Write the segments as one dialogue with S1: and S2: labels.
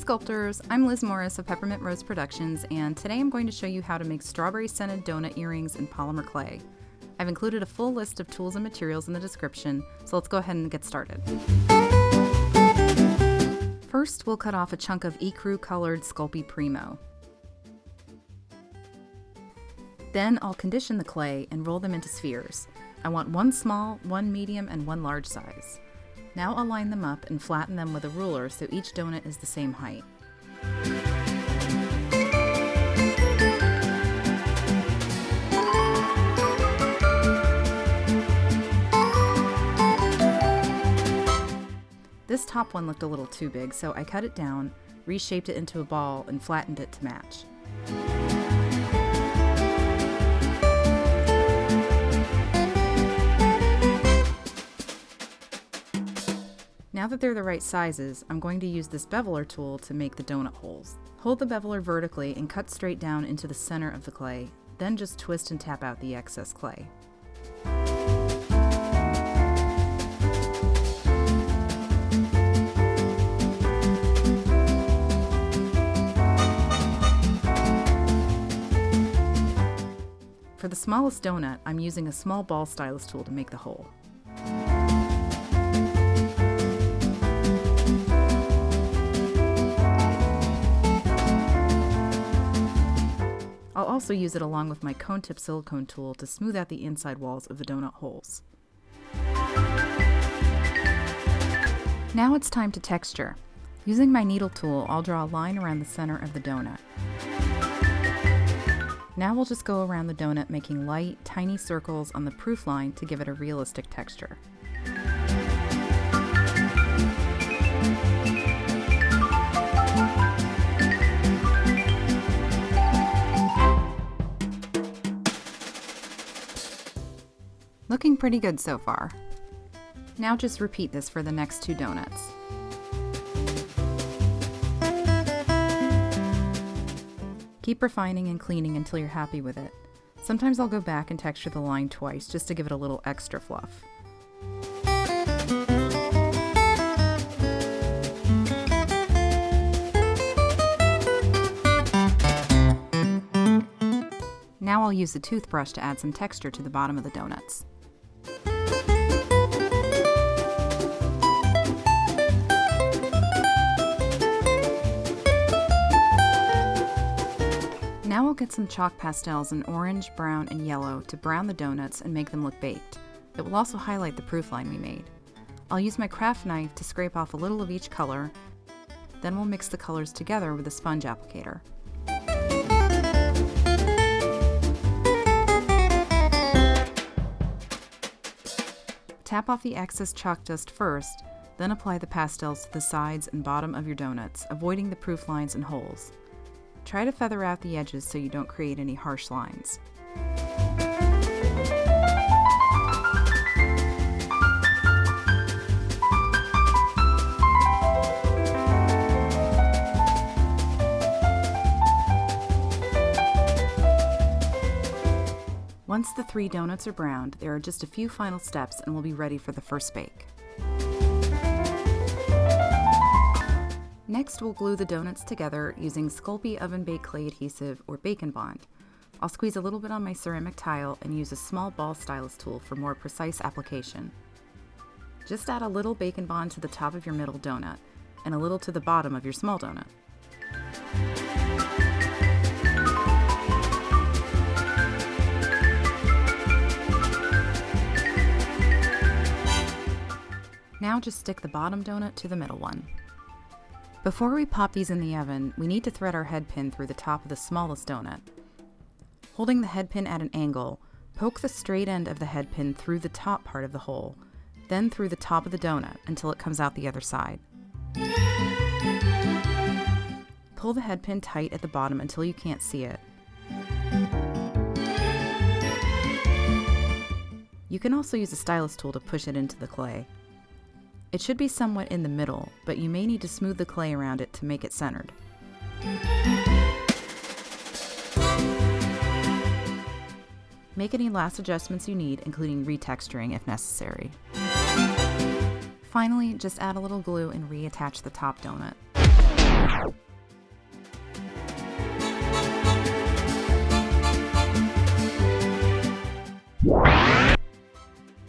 S1: Sculptors! I'm Liz Morris of Peppermint Rose Productions, and today I'm going to show you how to make strawberry scented donut earrings in polymer clay. I've included a full list of tools and materials in the description, so let's go ahead and get started. First, we'll cut off a chunk of Ecru colored Sculpey Premo. Then I'll condition the clay and roll them into spheres. I want one small, one medium, and one large size. Now I'll line them up and flatten them with a ruler so each donut is the same height. This top one looked a little too big, so I cut it down, reshaped it into a ball, and flattened it to match. Now that they're the right sizes, I'm going to use this beveler tool to make the donut holes. Hold the beveler vertically and cut straight down into the center of the clay, then just twist and tap out the excess clay. For the smallest donut, I'm using a small ball stylus tool to make the hole. I'll also use it along with my cone tip silicone tool to smooth out the inside walls of the donut holes. Now it's time to texture. Using my needle tool, I'll draw a line around the center of the donut. Now we'll just go around the donut making light, tiny circles on the proof line to give it a realistic texture. Looking pretty good so far. Now just repeat this for the next two donuts. Keep refining and cleaning until you're happy with it. Sometimes I'll go back and texture the line twice just to give it a little extra fluff. Now I'll use a toothbrush to add some texture to the bottom of the donuts. Now I'll get some chalk pastels in orange, brown, and yellow to brown the donuts and make them look baked. It will also highlight the proof line we made. I'll use my craft knife to scrape off a little of each color, then we'll mix the colors together with a sponge applicator. Tap off the excess chalk dust first, then apply the pastels to the sides and bottom of your donuts, avoiding the proof lines and holes. Try to feather out the edges so you don't create any harsh lines. Once the 3 donuts are browned, there are just a few final steps and we'll be ready for the first bake. Next, we'll glue the donuts together using Sculpey oven baked clay adhesive or Bacon Bond. I'll squeeze a little bit on my ceramic tile and use a small ball stylus tool for more precise application. Just add a little Bacon Bond to the top of your middle donut and a little to the bottom of your small donut. Now just stick the bottom donut to the middle one. Before we pop these in the oven, we need to thread our head pin through the top of the smallest donut. Holding the head pin at an angle, poke the straight end of the head pin through the top part of the hole, then through the top of the donut until it comes out the other side. Pull the head pin tight at the bottom until you can't see it. You can also use a stylus tool to push it into the clay. It should be somewhat in the middle, but you may need to smooth the clay around it to make it centered. Make any last adjustments you need, including retexturing if necessary. Finally, just add a little glue and reattach the top donut.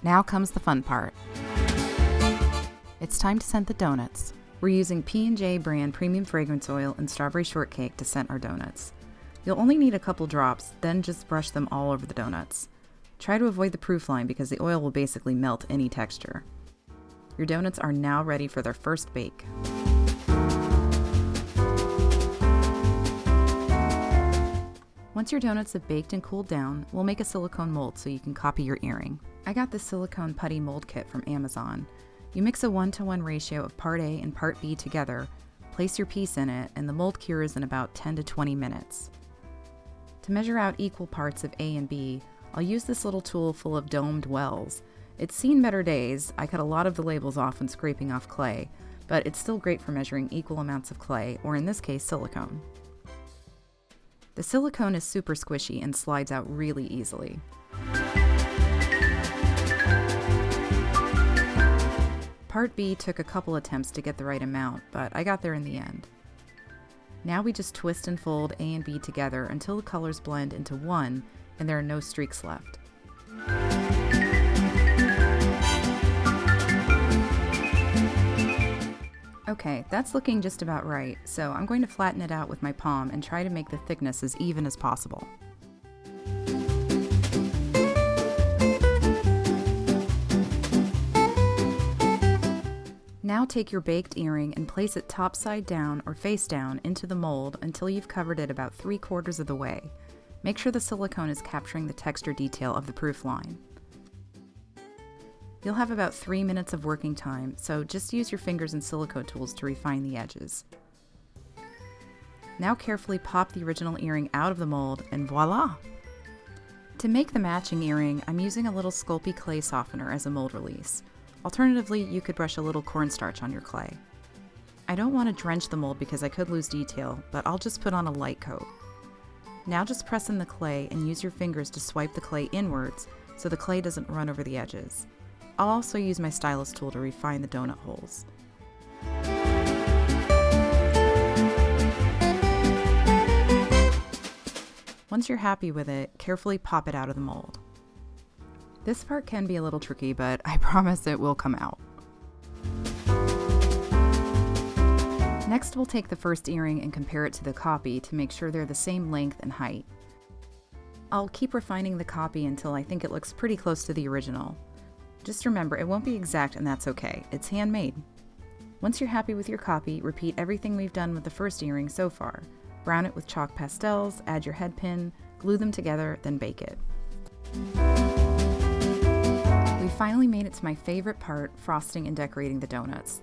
S1: Now comes the fun part. It's time to scent the donuts. We're using P&J brand premium fragrance oil and strawberry shortcake to scent our donuts. You'll only need a couple drops, then just brush them all over the donuts. Try to avoid the proof line because the oil will basically melt any texture. Your donuts are now ready for their first bake. Once your donuts have baked and cooled down, we'll make a silicone mold so you can copy your earring. I got this silicone putty mold kit from Amazon. You mix a 1-to-1 ratio of part A and part B together, place your piece in it, and the mold cures in about 10 to 20 minutes. To measure out equal parts of A and B, I'll use this little tool full of domed wells. It's seen better days. I cut a lot of the labels off when scraping off clay, but it's still great for measuring equal amounts of clay, or in this case, silicone. The silicone is super squishy and slides out really easily. Part B took a couple attempts to get the right amount, but I got there in the end. Now we just twist and fold A and B together until the colors blend into one and there are no streaks left. Okay, that's looking just about right, so I'm going to flatten it out with my palm and try to make the thickness as even as possible. Now take your baked earring and place it top side down or face down into the mold until you've covered it about 3/4 of the way. Make sure the silicone is capturing the texture detail of the proof line. You'll have about 3 minutes of working time, so just use your fingers and silicone tools to refine the edges. Now carefully pop the original earring out of the mold and voila! To make the matching earring, I'm using a little Sculpey clay softener as a mold release. Alternatively, you could brush a little cornstarch on your clay. I don't want to drench the mold because I could lose detail, but I'll just put on a light coat. Now just press in the clay and use your fingers to swipe the clay inwards so the clay doesn't run over the edges. I'll also use my stylus tool to refine the donut holes. Once you're happy with it, carefully pop it out of the mold. This part can be a little tricky, but I promise it will come out. Next, we'll take the first earring and compare it to the copy to make sure they're the same length and height. I'll keep refining the copy until I think it looks pretty close to the original. Just remember, it won't be exact and that's okay. It's handmade. Once you're happy with your copy, repeat everything we've done with the first earring so far. Brown it with chalk pastels, add your head pin, glue them together, then bake it. We finally made it to my favorite part, frosting and decorating the donuts.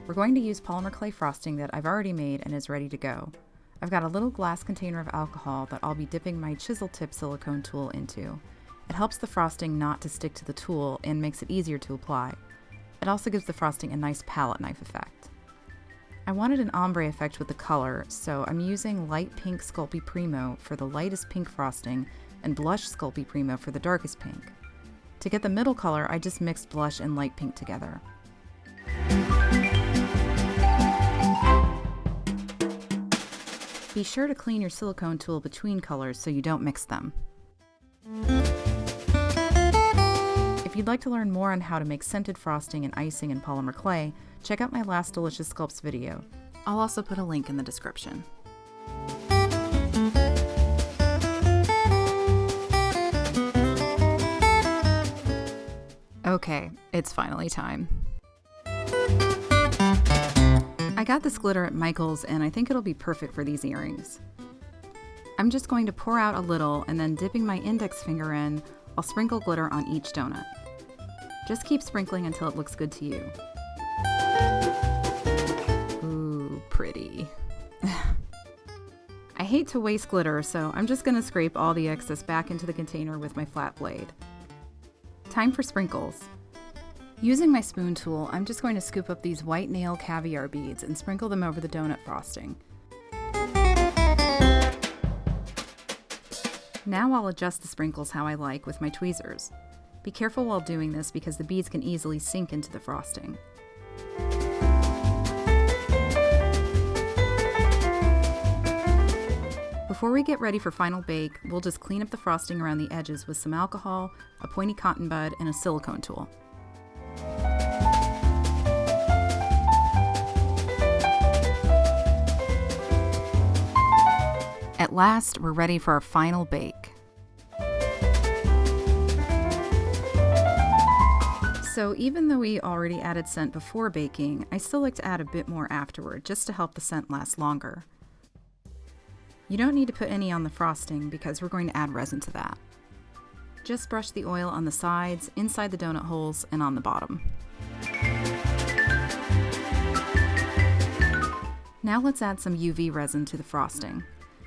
S1: We're going to use polymer clay frosting that I've already made and is ready to go. I've got a little glass container of alcohol that I'll be dipping my chisel tip silicone tool into. It helps the frosting not to stick to the tool and makes it easier to apply. It also gives the frosting a nice palette knife effect. I wanted an ombre effect with the color, so I'm using light pink Sculpey Premo for the lightest pink frosting and blush Sculpey Premo for the darkest pink. To get the middle color, I just mixed blush and light pink together. Be sure to clean your silicone tool between colors so you don't mix them. If you'd like to learn more on how to make scented frosting and icing in polymer clay, check out my last Delicious Sculpts video. I'll also put a link in the description. Okay, it's finally time. I got this glitter at Michael's and I think it'll be perfect for these earrings. I'm just going to pour out a little and then dipping my index finger in, I'll sprinkle glitter on each donut. Just keep sprinkling until it looks good to you. Ooh, pretty. I hate to waste glitter, so I'm just going to scrape all the excess back into the container with my flat blade. Time for sprinkles. Using my spoon tool, I'm just going to scoop up these white nail caviar beads and sprinkle them over the donut frosting. Now I'll adjust the sprinkles how I like with my tweezers. Be careful while doing this because the beads can easily sink into the frosting. Before we get ready for final bake, we'll just clean up the frosting around the edges with some alcohol, a pointy cotton bud, and a silicone tool. At last, we're ready for our final bake. So even though we already added scent before baking, I still like to add a bit more afterward, just to help the scent last longer. You don't need to put any on the frosting because we're going to add resin to that. Just brush the oil on the sides, inside the donut holes, and on the bottom. Now let's add some UV resin to the frosting.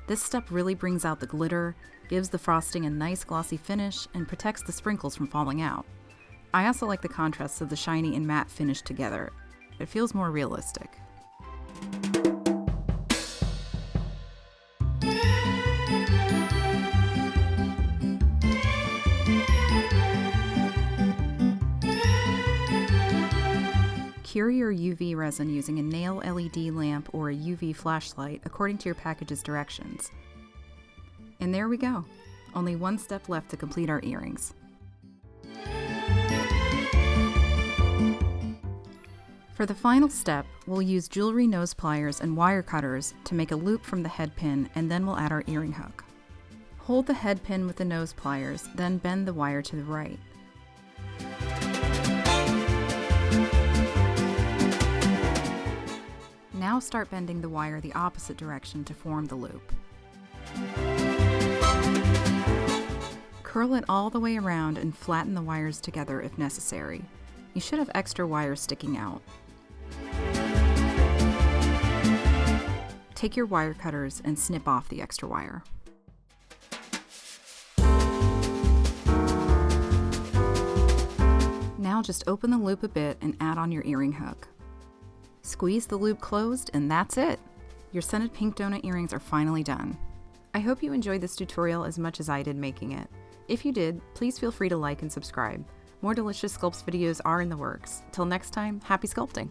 S1: This step really brings out the glitter, gives the frosting a nice glossy finish, and protects the sprinkles from falling out. I also like the contrast of the shiny and matte finish together. It feels more realistic. Cure your UV resin using a nail LED lamp or a UV flashlight according to your package's directions. And there we go. Only one step left to complete our earrings. For the final step, we'll use jewelry nose pliers and wire cutters to make a loop from the head pin, and then we'll add our earring hook. Hold the head pin with the nose pliers, then bend the wire to the right. Now start bending the wire the opposite direction to form the loop. Curl it all the way around and flatten the wires together if necessary. You should have extra wire sticking out. Take your wire cutters and snip off the extra wire. Now just open the loop a bit and add on your earring hook. Squeeze the loop closed and that's it! Your scented pink donut earrings are finally done. I hope you enjoyed this tutorial as much as I did making it. If you did, please feel free to like and subscribe. More Delicious Sculpts videos are in the works. Till next time, happy sculpting!